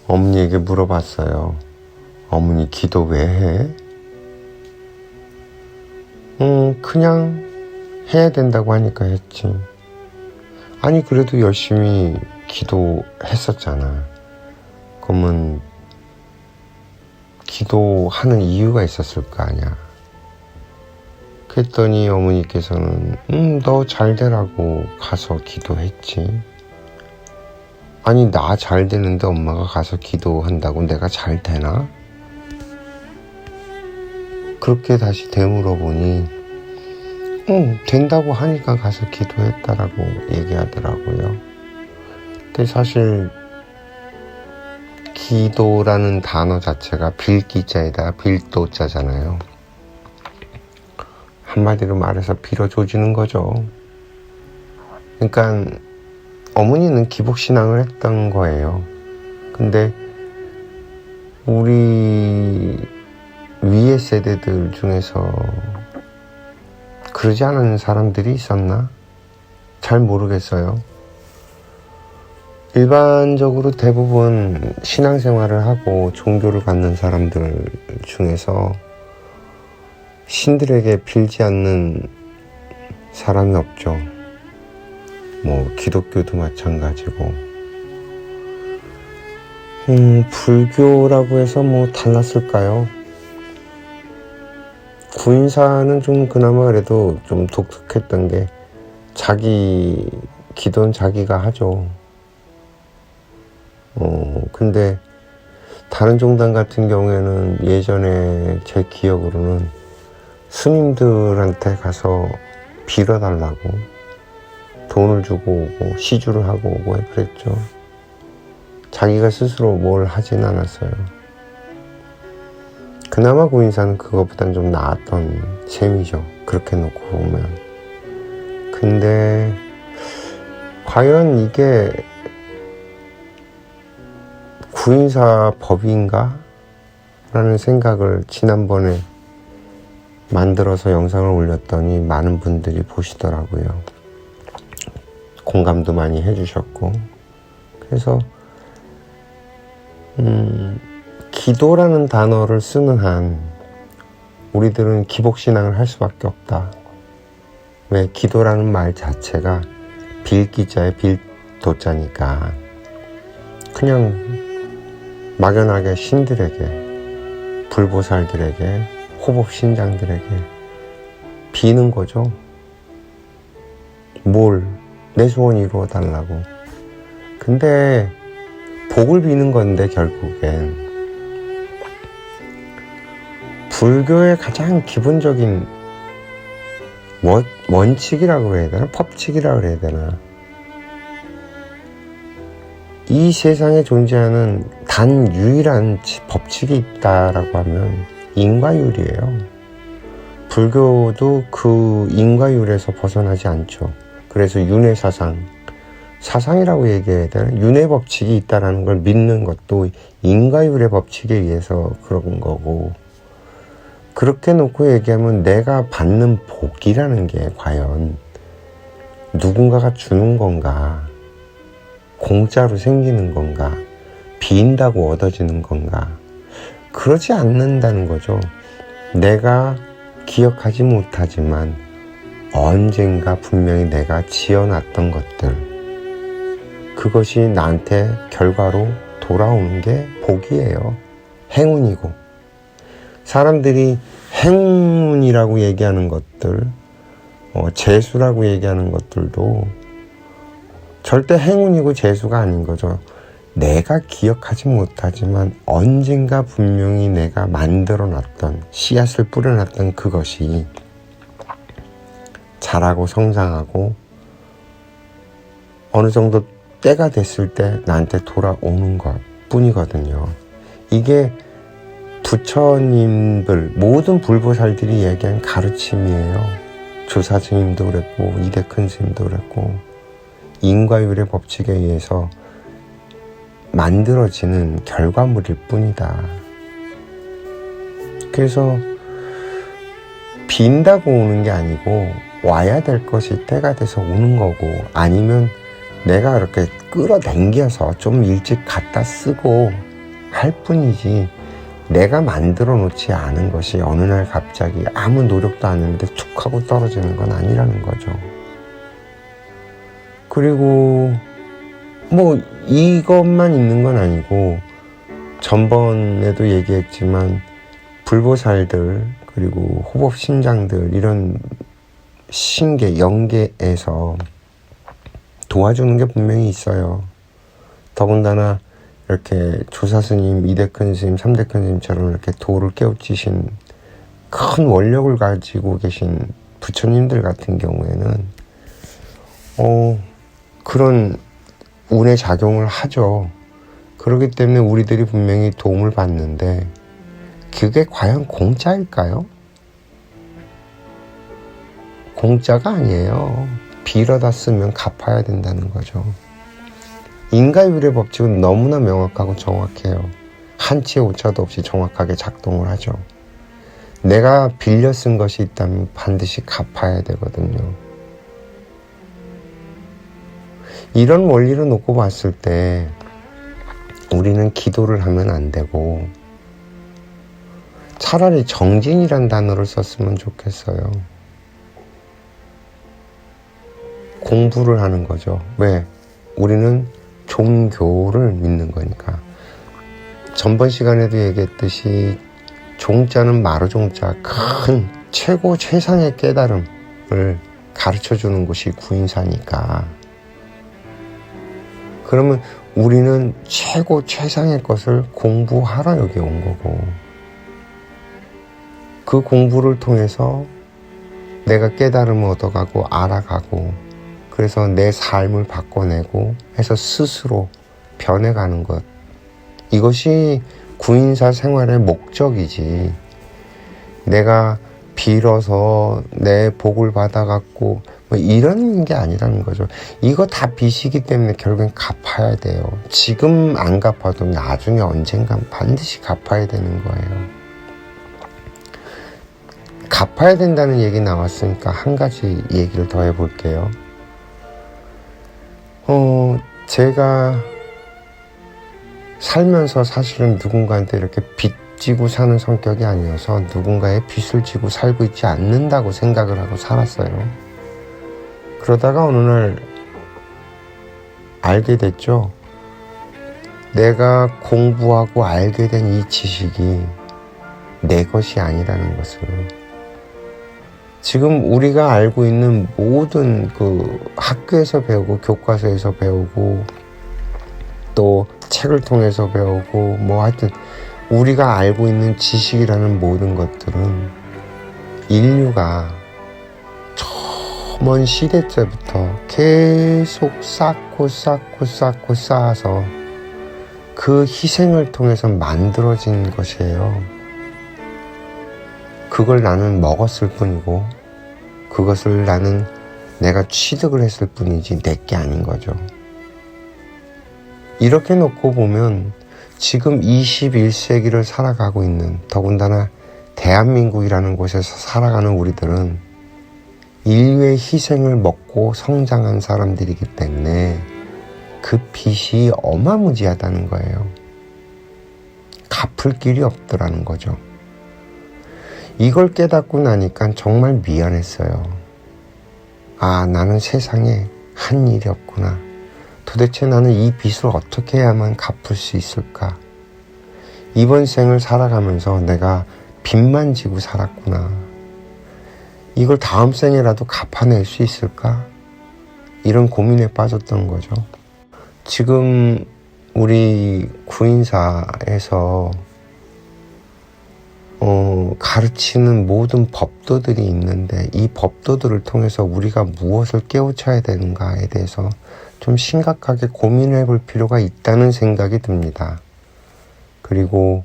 어머니에게 물어봤어요. 어머니 기도 왜 해? 그냥 해야 된다고 하니까 했지. 아니 그래도 열심히 기도했었잖아. 그러면 기도하는 이유가 있었을 거 아니야. 그랬더니 어머니께서는 너 잘 되라고 가서 기도했지. 아니 나 잘 되는데 엄마가 가서 기도한다고 내가 잘 되나? 그렇게 다시 되물어보니 된다고 하니까 가서 기도했다라고 얘기하더라고요. 근데 사실 기도라는 단어 자체가 빌기자에다가 빌도자잖아요. 한마디로 말해서 빌어조지는 거죠. 그러니까 어머니는 기복신앙을 했던 거예요. 근데 우리 위의 세대들 중에서 그러지 않은 사람들이 있었나? 잘 모르겠어요. 일반적으로 대부분 신앙생활을 하고 종교를 갖는 사람들 중에서 신들에게 빌지 않는 사람이 없죠. 뭐 기독교도 마찬가지고 불교라고 해서 뭐 달랐을까요? 구인사는 좀 그나마 그래도 좀 독특했던 게 자기 기도는 자기가 하죠. 근데 다른 종단 같은 경우에는 예전에 제 기억으로는 스님들한테 가서 빌어달라고 돈을 주고 오고 시주를 하고 오고 그랬죠. 자기가 스스로 뭘 하진 않았어요. 그나마 구인사는 그것보단 좀 나았던 셈이죠. 그렇게 놓고 보면. 근데 과연 이게 구인사 법인가? 라는 생각을 지난번에 만들어서 영상을 올렸더니 많은 분들이 보시더라고요. 공감도 많이 해주셨고. 그래서 기도라는 단어를 쓰는 한 우리들은 기복신앙을 할 수밖에 없다. 왜? 기도라는 말 자체가 빌기자의 빌도자니까 그냥 막연하게 신들에게, 불보살들에게, 호법신장들에게 비는 거죠. 뭘? 내 소원 이루어달라고. 근데 복을 비는 건데 결국엔 불교의 가장 기본적인 원칙이라고 해야 되나? 법칙이라고 해야 되나? 이 세상에 존재하는 단 유일한 법칙이 있다라고 하면 인과율이에요. 불교도 그 인과율에서 벗어나지 않죠. 그래서 윤회사상, 사상이라고 얘기해야 되나? 윤회 법칙이 있다라는 걸 믿는 것도 인과율의 법칙에 의해서 그런 거고, 그렇게 놓고 얘기하면 내가 받는 복이라는 게 과연 누군가가 주는 건가? 공짜로 생기는 건가? 빈다고 얻어지는 건가? 그러지 않는다는 거죠. 내가 기억하지 못하지만 언젠가 분명히 내가 지어놨던 것들, 그것이 나한테 결과로 돌아오는 게 복이에요. 행운이고. 사람들이 행운이라고 얘기하는 것들, 재수라고 얘기하는 것들도 절대 행운이고 재수가 아닌 거죠. 내가 기억하지 못하지만 언젠가 분명히 내가 만들어놨던, 씨앗을 뿌려놨던 그것이 자라고 성장하고 어느 정도 때가 됐을 때 나한테 돌아오는 것 뿐이거든요. 이게 부처님들, 모든 불보살들이 얘기한 가르침이에요. 조사스님도 그랬고 이대큰 스님도 그랬고, 인과율의 법칙에 의해서 만들어지는 결과물일 뿐이다. 그래서 빈다고 오는 게 아니고 와야 될 것이 때가 돼서 오는 거고, 아니면 내가 이렇게 끌어당겨서 좀 일찍 갖다 쓰고 할 뿐이지 내가 만들어 놓지 않은 것이 어느 날 갑자기 아무 노력도 안 했는데 툭 하고 떨어지는 건 아니라는 거죠. 그리고 뭐 이것만 있는 건 아니고 전번에도 얘기했지만 불보살들 그리고 호법신장들 이런 신계, 영계에서 도와주는 게 분명히 있어요. 더군다나 이렇게 조사스님, 이대큰 스님, 삼대큰 스님처럼 이렇게 도를 깨우치신 큰 원력을 가지고 계신 부처님들 같은 경우에는 그런 운의 작용을 하죠. 그렇기 때문에 우리들이 분명히 도움을 받는데 그게 과연 공짜일까요? 공짜가 아니에요. 빌어다 쓰면 갚아야 된다는 거죠. 인과율의 법칙은 너무나 명확하고 정확해요. 한치의 오차도 없이 정확하게 작동을 하죠. 내가 빌려 쓴 것이 있다면 반드시 갚아야 되거든요. 이런 원리를 놓고 봤을 때 우리는 기도를 하면 안 되고 차라리 정진이란 단어를 썼으면 좋겠어요. 공부를 하는 거죠. 왜? 우리는 종교를 믿는 거니까. 전번 시간에도 얘기했듯이 종자는 마루종자, 큰 최고 최상의 깨달음을 가르쳐주는 곳이 구인사니까. 그러면 우리는 최고 최상의 것을 공부하러 여기 온 거고, 그 공부를 통해서 내가 깨달음을 얻어가고 알아가고, 그래서 내 삶을 바꿔내고 해서 스스로 변해가는 것, 이것이 구인사 생활의 목적이지, 내가 빌어서 내 복을 받아갖고 뭐 이런 게 아니라는 거죠. 이거 다 빚이기 때문에 결국엔 갚아야 돼요. 지금 안 갚아도 나중에 언젠간 반드시 갚아야 되는 거예요. 갚아야 된다는 얘기 나왔으니까 한 가지 얘기를 더 해볼게요. 제가 살면서 사실은 누군가한테 이렇게 빚지고 사는 성격이 아니어서 누군가의 빚을 지고 살고 있지 않는다고 생각을 하고 살았어요. 그러다가 어느 날 알게 됐죠. 내가 공부하고 알게 된 이 지식이 내 것이 아니라는 것을. 지금 우리가 알고 있는 모든 그 학교에서 배우고 교과서에서 배우고 또 책을 통해서 배우고 뭐 하여튼 우리가 알고 있는 지식이라는 모든 것들은 인류가 저 먼 시대 때부터 계속 쌓고 쌓아서 그 희생을 통해서 만들어진 것이에요. 그걸 나는 먹었을 뿐이고 그것을 나는 내가 취득을 했을 뿐이지 내게 아닌 거죠. 이렇게 놓고 보면 지금 21세기를 살아가고 있는, 더군다나 대한민국이라는 곳에서 살아가는 우리들은 인류의 희생을 먹고 성장한 사람들이기 때문에 그 빚이 어마무지하다는 거예요. 갚을 길이 없더라는 거죠. 이걸 깨닫고 나니까 정말 미안했어요. 아, 나는 세상에 한 일이 없구나. 도대체 나는 이 빚을 어떻게 해야만 갚을 수 있을까? 이번 생을 살아가면서 내가 빚만 지고 살았구나. 이걸 다음 생에라도 갚아낼 수 있을까? 이런 고민에 빠졌던 거죠. 지금 우리 구인사에서 가르치는 모든 법도들이 있는데 이 법도들을 통해서 우리가 무엇을 깨우쳐야 되는가에 대해서 좀 심각하게 고민해 볼 필요가 있다는 생각이 듭니다. 그리고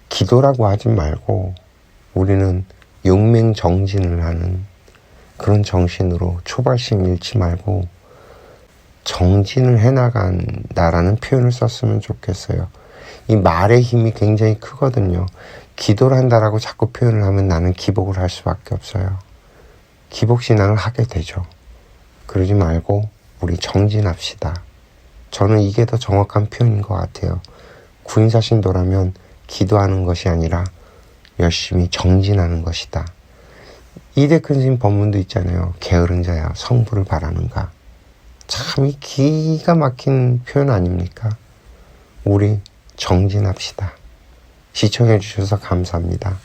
기도라고 하지 말고 우리는 용맹정진을 하는 그런 정신으로 초발심 잃지 말고 정진을 해나간다라는 표현을 썼으면 좋겠어요. 이 말의 힘이 굉장히 크거든요. 기도를 한다라고 자꾸 표현을 하면 나는 기복을 할 수밖에 없어요. 기복신앙을 하게 되죠. 그러지 말고 우리 정진합시다. 저는 이게 더 정확한 표현인 것 같아요. 구인사신도라면 기도하는 것이 아니라 열심히 정진하는 것이다. 이대큰 스님 법문도 있잖아요. 게으른 자야 성부를 바라는가. 참 이 기가 막힌 표현 아닙니까? 우리 정진합시다. 시청해 주셔서 감사합니다.